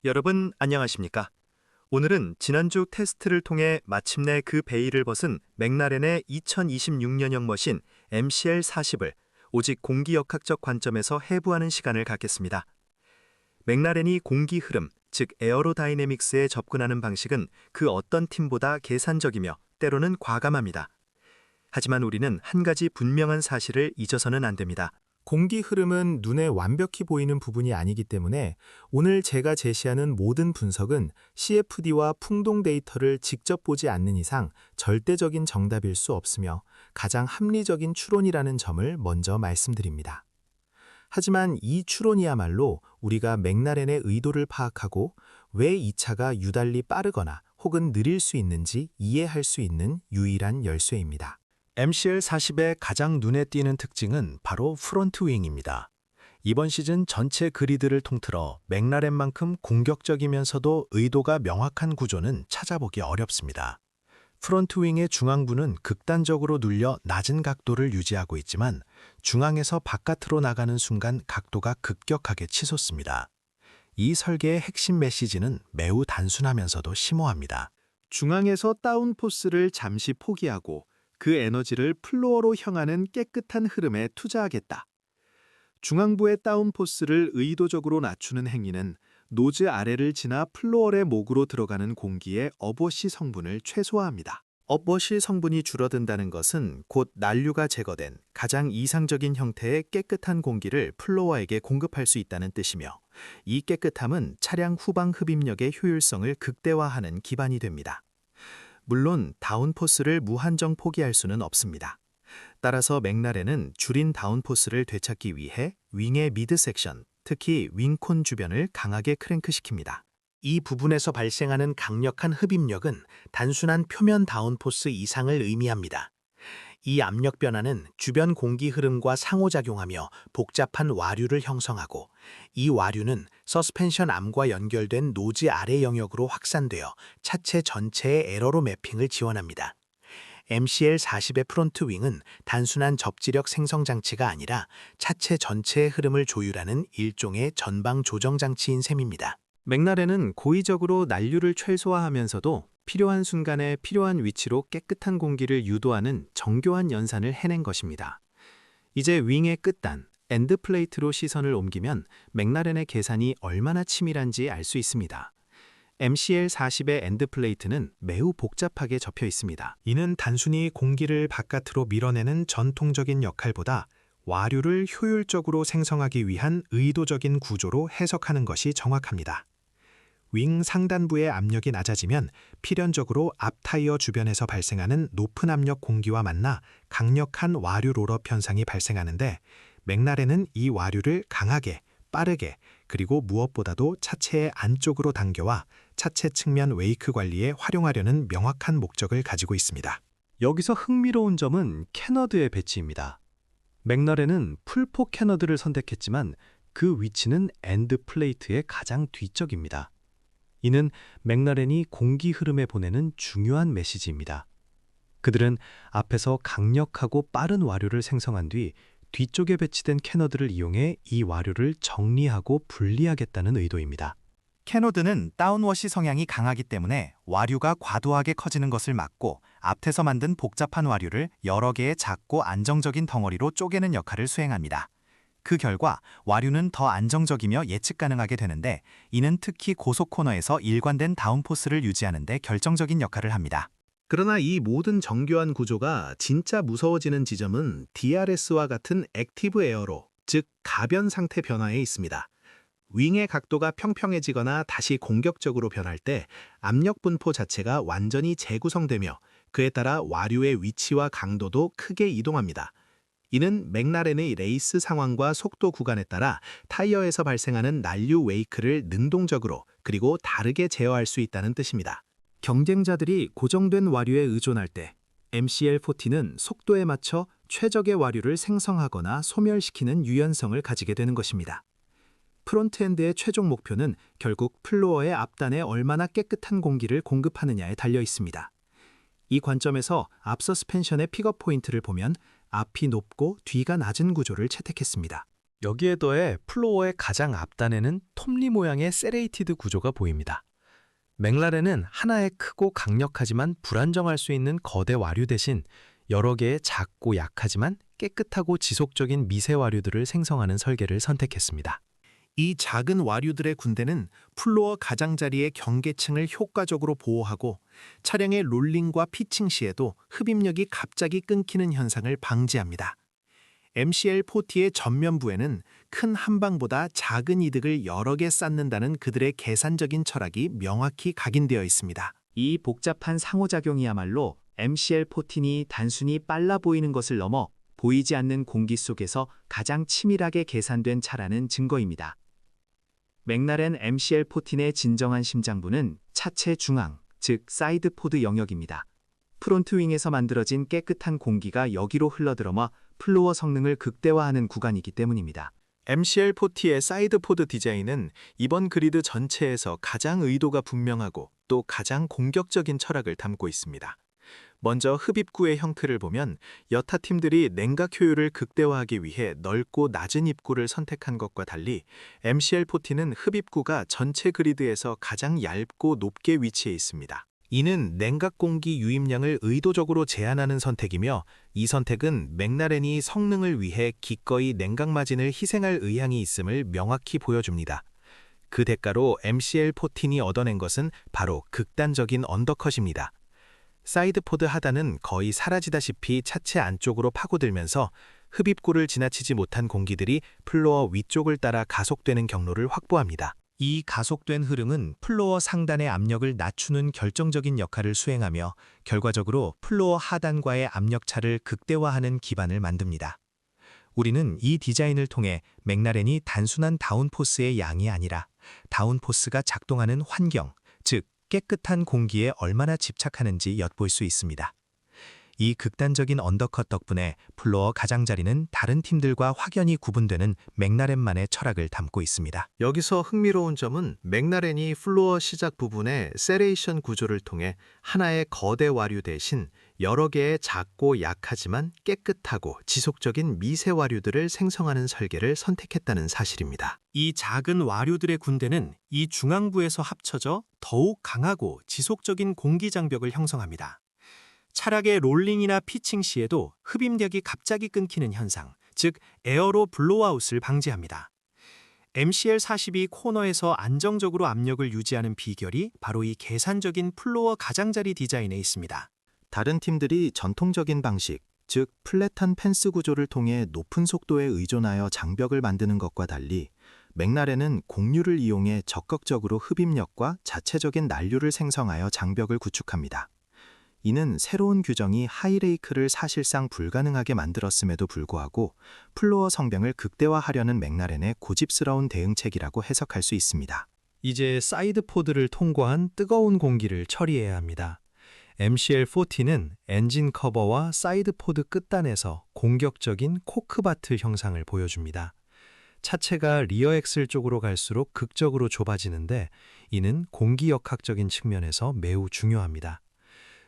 여러분 안녕하십니까? 오늘은 지난주 테스트를 통해 마침내 그 베일을 벗은 맥라렌의 2026년형 머신 MCL40을 오직 공기역학적 관점에서 해부하는 시간을 갖겠습니다. 맥라렌이 공기 흐름, 즉 에어로다이내믹스에 접근하는 방식은 그 어떤 팀보다 계산적이며 때로는 과감합니다. 하지만 우리는 한 가지 분명한 사실을 잊어서는 안 됩니다. 공기 흐름은 눈에 완벽히 보이는 부분이 아니기 때문에 오늘 제가 제시하는 모든 분석은 CFD와 풍동 데이터를 직접 보지 않는 이상 절대적인 정답일 수 없으며 가장 합리적인 추론이라는 점을 먼저 말씀드립니다. 하지만 이 추론이야말로 우리가 맥라렌의 의도를 파악하고 왜 이 차가 유달리 빠르거나 혹은 느릴 수 있는지 이해할 수 있는 유일한 열쇠입니다. MCL40의 가장 눈에 띄는 특징은 바로 프론트 윙입니다. 이번 시즌 전체 그리드를 통틀어 맥라렌만큼 공격적이면서도 의도가 명확한 구조는 찾아보기 어렵습니다. 프론트 윙의 중앙부는 극단적으로 눌려 낮은 각도를 유지하고 있지만 중앙에서 바깥으로 나가는 순간 각도가 급격하게 치솟습니다. 이 설계의 핵심 메시지는 매우 단순하면서도 심오합니다. 중앙에서 다운포스를 잠시 포기하고 그 에너지를 플로어로 향하는 깨끗한 흐름에 투자하겠다. 중앙부의 다운포스를 의도적으로 낮추는 행위는 노즈 아래를 지나 플로어의 목으로 들어가는 공기의 업워시 성분을 최소화합니다. 업워시 성분이 줄어든다는 것은 곧 난류가 제거된 가장 이상적인 형태의 깨끗한 공기를 플로어에게 공급할 수 있다는 뜻이며, 이 깨끗함은 차량 후방 흡입력의 효율성을 극대화하는 기반이 됩니다. 물론 다운포스를 무한정 포기할 수는 없습니다. 따라서 맥라렌은 줄인 다운포스를 되찾기 위해 윙의 미드 섹션, 특히 윙콘 주변을 강하게 크랭크시킵니다. 이 부분에서 발생하는 강력한 흡입력은 단순한 표면 다운포스 이상을 의미합니다. 이 압력 변화는 주변 공기 흐름과 상호작용하며 복잡한 와류를 형성하고, 이 와류는 서스펜션 암과 연결된 노즈 아래 영역으로 확산되어 차체 전체의 에러로 매핑을 지원합니다. MCL40의 프론트 윙은 단순한 접지력 생성 장치가 아니라 차체 전체의 흐름을 조율하는 일종의 전방 조정 장치인 셈입니다. 맥라렌은 고의적으로 난류를 최소화하면서도 필요한 순간에 필요한 위치로 깨끗한 공기를 유도하는 정교한 연산을 해낸 것입니다. 이제 윙의 끝단, 엔드 플레이트로 시선을 옮기면 맥라렌의 계산이 얼마나 치밀한지 알 수 있습니다. MCL40의 엔드 플레이트는 매우 복잡하게 접혀 있습니다. 이는 단순히 공기를 바깥으로 밀어내는 전통적인 역할보다 와류를 효율적으로 생성하기 위한 의도적인 구조로 해석하는 것이 정확합니다. 윙 상단부의 압력이 낮아지면 필연적으로 앞 타이어 주변에서 발생하는 높은 압력 공기와 만나 강력한 와류 롤업 현상이 발생하는데, 맥라렌은 이 와류를 강하게, 빠르게, 그리고 무엇보다도 차체의 안쪽으로 당겨와 차체 측면 웨이크 관리에 활용하려는 명확한 목적을 가지고 있습니다. 여기서 흥미로운 점은 캐너드의 배치입니다. 맥라렌은 풀포 캐너드를 선택했지만 그 위치는 엔드 플레이트의 가장 뒤쪽입니다. 이는 맥라렌이 공기 흐름에 보내는 중요한 메시지입니다. 그들은 앞에서 강력하고 빠른 와류를 생성한 뒤 뒤쪽에 배치된 캐너드를 이용해 이 와류를 정리하고 분리하겠다는 의도입니다. 캐노드는 다운워시 성향이 강하기 때문에 와류가 과도하게 커지는 것을 막고 앞에서 만든 복잡한 와류를 여러 개의 작고 안정적인 덩어리로 쪼개는 역할을 수행합니다. 그 결과 와류는 더 안정적이며 예측 가능하게 되는데, 이는 특히 고속 코너에서 일관된 다운포스를 유지하는 데 결정적인 역할을 합니다. 그러나 이 모든 정교한 구조가 진짜 무서워지는 지점은 DRS와 같은 액티브 에어로, 즉 가변 상태 변화에 있습니다. 윙의 각도가 평평해지거나 다시 공격적으로 변할 때 압력 분포 자체가 완전히 재구성되며 그에 따라 와류의 위치와 강도도 크게 이동합니다. 이는 맥라렌의 레이스 상황과 속도 구간에 따라 타이어에서 발생하는 난류 웨이크를 능동적으로 그리고 다르게 제어할 수 있다는 뜻입니다. 경쟁자들이 고정된 와류에 의존할 때 MCL40는 속도에 맞춰 최적의 와류를 생성하거나 소멸시키는 유연성을 가지게 되는 것입니다. 프론트엔드의 최종 목표는 결국 플로어의 앞단에 얼마나 깨끗한 공기를 공급하느냐에 달려 있습니다. 이 관점에서 앞 서스펜션의 픽업 포인트를 보면 앞이 높고 뒤가 낮은 구조를 채택했습니다. 여기에 더해 플로어의 가장 앞단에는 톱니 모양의 세레이티드 구조가 보입니다. 맥라렌은 하나의 크고 강력하지만 불안정할 수 있는 거대 와류 대신 여러 개의 작고 약하지만 깨끗하고 지속적인 미세 와류들을 생성하는 설계를 선택했습니다. 이 작은 와류들의 군대는 플로어 가장자리의 경계층을 효과적으로 보호하고 차량의 롤링과 피칭 시에도 흡입력이 갑자기 끊기는 현상을 방지합니다. MCL40의 전면부에는 큰 한방보다 작은 이득을 여러 개 쌓는다는 그들의 계산적인 철학이 명확히 각인되어 있습니다. 이 복잡한 상호작용이야말로 MCL14이 단순히 빨라 보이는 것을 넘어 보이지 않는 공기 속에서 가장 치밀하게 계산된 차라는 증거입니다. 맥라렌 MCL14의 진정한 심장부는 차체 중앙, 즉 사이드 포드 영역입니다. 프론트 윙에서 만들어진 깨끗한 공기가 여기로 흘러들어와 플로어 성능을 극대화하는 구간이기 때문입니다. MCL40의 사이드 포드 디자인은 이번 그리드 전체에서 가장 의도가 분명하고 또 가장 공격적인 철학을 담고 있습니다. 먼저 흡입구의 형태를 보면 여타 팀들이 냉각 효율을 극대화하기 위해 넓고 낮은 입구를 선택한 것과 달리 MCL40는 흡입구가 전체 그리드에서 가장 얇고 높게 위치해 있습니다. 이는 냉각 공기 유입량을 의도적으로 제한하는 선택이며 이 선택은 맥라렌이 성능을 위해 기꺼이 냉각 마진을 희생할 의향이 있음을 명확히 보여줍니다. 그 대가로 MCL14이 얻어낸 것은 바로 극단적인 언더컷입니다. 사이드 포드 하단은 거의 사라지다시피 차체 안쪽으로 파고들면서 흡입구를 지나치지 못한 공기들이 플로어 위쪽을 따라 가속되는 경로를 확보합니다. 이 가속된 흐름은 플로어 상단의 압력을 낮추는 결정적인 역할을 수행하며 결과적으로 플로어 하단과의 압력차를 극대화하는 기반을 만듭니다. 우리는 이 디자인을 통해 맥라렌이 단순한 다운포스의 양이 아니라 다운포스가 작동하는 환경, 즉 깨끗한 공기에 얼마나 집착하는지 엿볼 수 있습니다. 이 극단적인 언더컷 덕분에 플로어 가장자리는 다른 팀들과 확연히 구분되는 맥라렌만의 철학을 담고 있습니다. 여기서 흥미로운 점은 맥라렌이 플로어 시작 부분의 세레이션 구조를 통해 하나의 거대 와류 대신 여러 개의 작고 약하지만 깨끗하고 지속적인 미세 와류들을 생성하는 설계를 선택했다는 사실입니다. 이 작은 와류들의 군대는 이 중앙부에서 합쳐져 더욱 강하고 지속적인 공기 장벽을 형성합니다. 차량의 롤링이나 피칭 시에도 흡입력이 갑자기 끊기는 현상, 즉 에어로 블로우아웃을 방지합니다. MCL42 코너에서 안정적으로 압력을 유지하는 비결이 바로 이 계산적인 플로어 가장자리 디자인에 있습니다. 다른 팀들이 전통적인 방식, 즉 플랫한 펜스 구조를 통해 높은 속도에 의존하여 장벽을 만드는 것과 달리 맥라렌은 공유를 이용해 적극적으로 흡입력과 자체적인 난류를 생성하여 장벽을 구축합니다. 이는 새로운 규정이 하이레이크를 사실상 불가능하게 만들었음에도 불구하고 플로어 성병을 극대화하려는 맥라렌의 고집스러운 대응책이라고 해석할 수 있습니다. 이제 사이드 포드를 통과한 뜨거운 공기를 처리해야 합니다. MCL40는 엔진 커버와 사이드 포드 끝단에서 공격적인 코크바트 형상을 보여줍니다. 차체가 리어 엑셀 쪽으로 갈수록 극적으로 좁아지는데 이는 공기역학적인 측면에서 매우 중요합니다.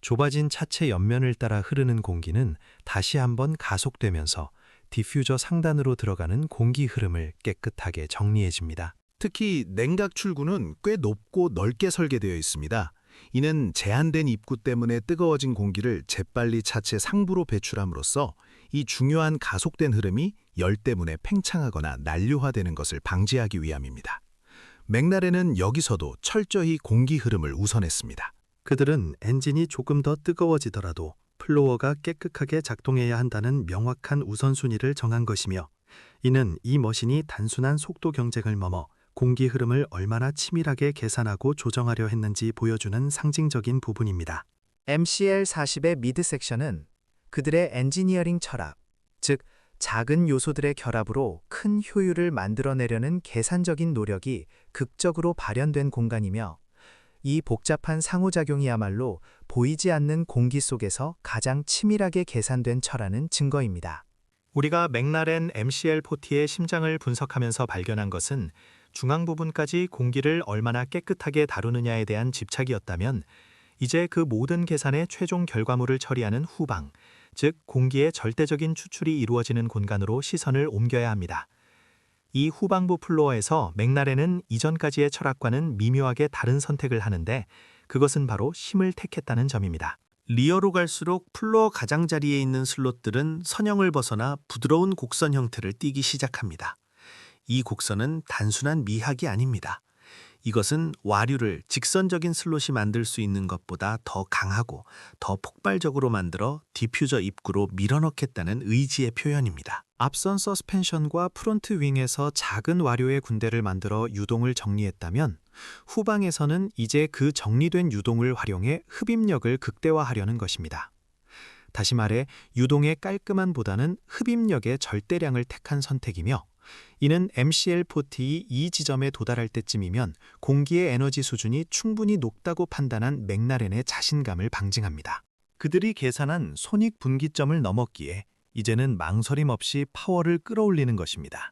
좁아진 차체 옆면을 따라 흐르는 공기는 다시 한번 가속되면서 디퓨저 상단으로 들어가는 공기 흐름을 깨끗하게 정리해줍니다. 특히 냉각 출구는 꽤 높고 넓게 설계되어 있습니다. 이는 제한된 입구 때문에 뜨거워진 공기를 재빨리 차체 상부로 배출함으로써 이 중요한 가속된 흐름이 열 때문에 팽창하거나 난류화되는 것을 방지하기 위함입니다. 맥라렌은 여기서도 철저히 공기 흐름을 우선했습니다. 그들은 엔진이 조금 더 뜨거워지더라도 플로어가 깨끗하게 작동해야 한다는 명확한 우선순위를 정한 것이며 이는 이 머신이 단순한 속도 경쟁을 넘어 공기 흐름을 얼마나 치밀하게 계산하고 조정하려 했는지 보여주는 상징적인 부분입니다. MCL40의 미드 섹션은 그들의 엔지니어링 철학, 즉 작은 요소들의 결합으로 큰 효율을 만들어내려는 계산적인 노력이 극적으로 발현된 공간이며 이 복잡한 상호작용이야말로 보이지 않는 공기 속에서 가장 치밀하게 계산된 철라는 증거입니다. 우리가 맥라렌 MCL40의 심장을 분석하면서 발견한 것은 중앙 부분까지 공기를 얼마나 깨끗하게 다루느냐에 대한 집착이었다면 이제 그 모든 계산의 최종 결과물을 처리하는 후방, 즉 공기의 절대적인 추출이 이루어지는 공간으로 시선을 옮겨야 합니다. 이 후방부 플로어에서 맥라렌은 이전까지의 철학과는 미묘하게 다른 선택을 하는데 그것은 바로 힘을 택했다는 점입니다. 리어로 갈수록 플로어 가장자리에 있는 슬롯들은 선형을 벗어나 부드러운 곡선 형태를 띠기 시작합니다. 이 곡선은 단순한 미학이 아닙니다. 이것은 와류를 직선적인 슬롯이 만들 수 있는 것보다 더 강하고 더 폭발적으로 만들어 디퓨저 입구로 밀어넣겠다는 의지의 표현입니다. 앞선 서스펜션과 프론트 윙에서 작은 와류의 군대를 만들어 유동을 정리했다면 후방에서는 이제 그 정리된 유동을 활용해 흡입력을 극대화하려는 것입니다. 다시 말해 유동의 깔끔함보다는 흡입력의 절대량을 택한 선택이며 이는 MCL40이 이 지점에 도달할 때쯤이면 공기의 에너지 수준이 충분히 높다고 판단한 맥라렌의 자신감을 방증합니다. 그들이 계산한 손익 분기점을 넘었기에 이제는 망설임 없이 파워를 끌어올리는 것입니다.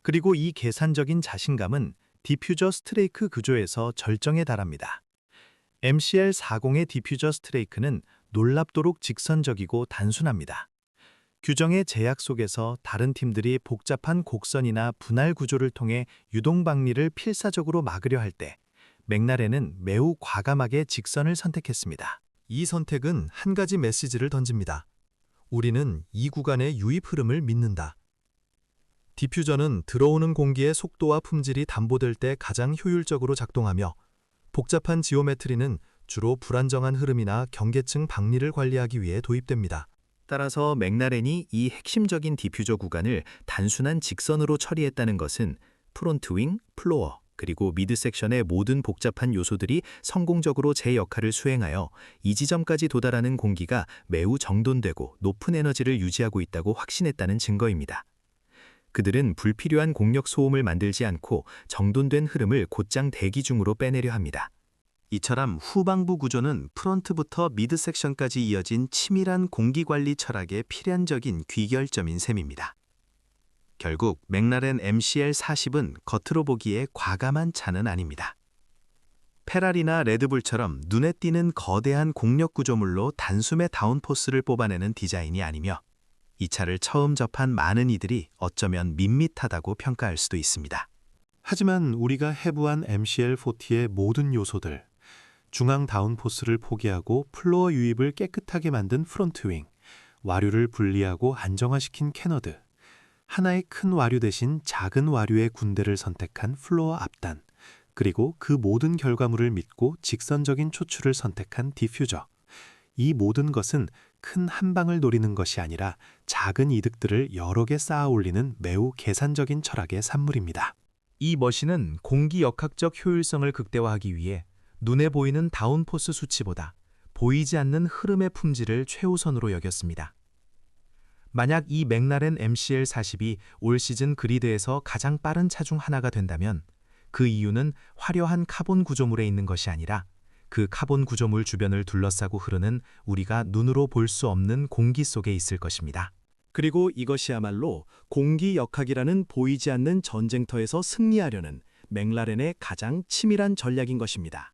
그리고 이 계산적인 자신감은 디퓨저 스트레이크 구조에서 절정에 달합니다. MCL40의 디퓨저 스트레이크는 놀랍도록 직선적이고 단순합니다. 규정의 제약 속에서 다른 팀들이 복잡한 곡선이나 분할 구조를 통해 유동 방리를 필사적으로 막으려 할 때 맥라렌은 매우 과감하게 직선을 선택했습니다. 이 선택은 한 가지 메시지를 던집니다. 우리는 이 구간의 유입 흐름을 믿는다. 디퓨저는 들어오는 공기의 속도와 품질이 담보될 때 가장 효율적으로 작동하며 복잡한 지오메트리는 주로 불안정한 흐름이나 경계층 방리를 관리하기 위해 도입됩니다. 따라서 맥라렌이 이 핵심적인 디퓨저 구간을 단순한 직선으로 처리했다는 것은 프론트 윙, 플로어, 그리고 미드 섹션의 모든 복잡한 요소들이 성공적으로 제 역할을 수행하여 이 지점까지 도달하는 공기가 매우 정돈되고 높은 에너지를 유지하고 있다고 확신했다는 증거입니다. 그들은 불필요한 공력 소음을 만들지 않고 정돈된 흐름을 곧장 대기 중으로 빼내려 합니다. 이처럼 후방부 구조는 프론트부터 미드 섹션까지 이어진 치밀한 공기관리 철학의 필연적인 귀결점인 셈입니다. 결국 맥라렌 MCL40은 겉으로 보기에 과감한 차는 아닙니다. 페라리나 레드불처럼 눈에 띄는 거대한 공력 구조물로 단숨에 다운포스를 뽑아내는 디자인이 아니며 이 차를 처음 접한 많은 이들이 어쩌면 밋밋하다고 평가할 수도 있습니다. 하지만 우리가 해부한 MCL40의 모든 요소들, 중앙 다운포스를 포기하고 플로어 유입을 깨끗하게 만든 프론트 윙, 와류를 분리하고 안정화시킨 캐너드, 하나의 큰 와류 대신 작은 와류의 군대를 선택한 플로어 앞단, 그리고 그 모든 결과물을 믿고 직선적인 초출을 선택한 디퓨저. 이 모든 것은 큰 한 방을 노리는 것이 아니라 작은 이득들을 여러 개 쌓아 올리는 매우 계산적인 철학의 산물입니다. 이 머신은 공기 역학적 효율성을 극대화하기 위해 눈에 보이는 다운포스 수치보다 보이지 않는 흐름의 품질을 최우선으로 여겼습니다. 만약 이 맥라렌 MCL40이 올 시즌 그리드에서 가장 빠른 차 중 하나가 된다면 그 이유는 화려한 카본 구조물에 있는 것이 아니라 그 카본 구조물 주변을 둘러싸고 흐르는 우리가 눈으로 볼 수 없는 공기 속에 있을 것입니다. 그리고 이것이야말로 공기 역학이라는 보이지 않는 전쟁터에서 승리하려는 맥라렌의 가장 치밀한 전략인 것입니다.